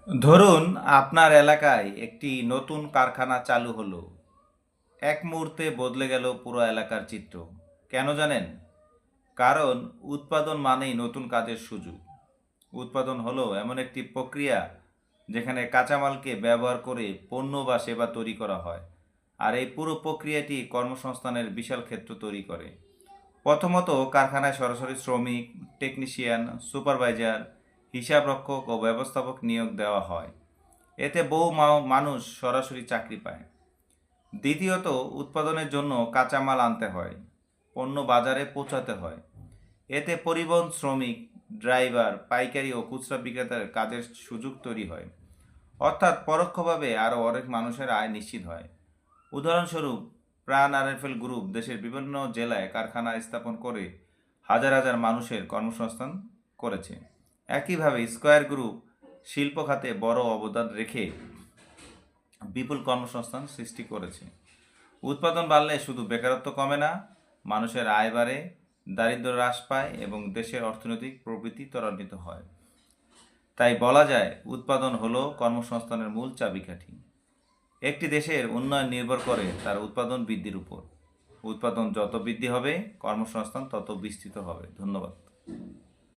ধরুন আপনার এলাকায় একটি নতুন কারখানা চালু হলো। এক মুহূর্তে বদলে গেল পুরো এলাকার চিত্র। কেন জানেন? কারণ উৎপাদন মানেই নতুন কাজের সুযোগ। উৎপাদন হলো এমন একটি প্রক্রিয়া যেখানে কাঁচামালকে ব্যবহার করে পণ্য বা সেবা তৈরি করা হয়। আর এই পুরো প্রক্রিয়াটি কর্মসংস্থানের বিশাল ক্ষেত্র তৈরি করে। প্রথমত কারখানায় সরাসরি শ্রমিক, টেকনিশিয়ান, সুপারভাইজার, হিসাবরক্ষক ও ব্যবস্থাপক নিয়োগ দেওয়া হয়। এতে বহু মানুষ সরাসরি চাকরি পায়। দ্বিতীয়ত উৎপাদনের জন্য কাঁচামাল আনতে হয়, পণ্য বাজারে পৌঁছাতে হয়। এতে পরিবহন শ্রমিক, ড্রাইভার, পাইকারি ও খুচরা বিক্রেতার কাজের সুযোগ তৈরি হয়। অর্থাৎ পরোক্ষভাবে আরও অনেক মানুষের আয় নিশ্চিত হয়। উদাহরণস্বরূপ, প্রাণ আরএফএল গ্রুপ দেশের বিভিন্ন জেলায় কারখানা স্থাপন করে হাজার হাজার মানুষের কর্মসংস্থান করেছে। একইভাবে স্কয়ার গ্রুপ শিল্প খাতে বড় অবদান রেখে বিপুল কর্মসংস্থান সৃষ্টি করেছে। উৎপাদন বাড়লে শুধু বেকারত্ব কমে না, মানুষের আয় বাড়ে, দারিদ্র্য হ্রাস পায় এবং দেশের অর্থনৈতিক প্রবৃদ্ধি ত্বরান্বিত হয়। তাই বলা যায় উৎপাদন হলো কর্মসংস্থানের মূল চাবিকাঠি। একটি দেশের উন্নয়ন নির্ভর করে তার উৎপাদন বৃদ্ধির উপর। উৎপাদন যত বৃদ্ধি হবে, কর্মসংস্থান তত বিস্তৃত হবে। ধন্যবাদ।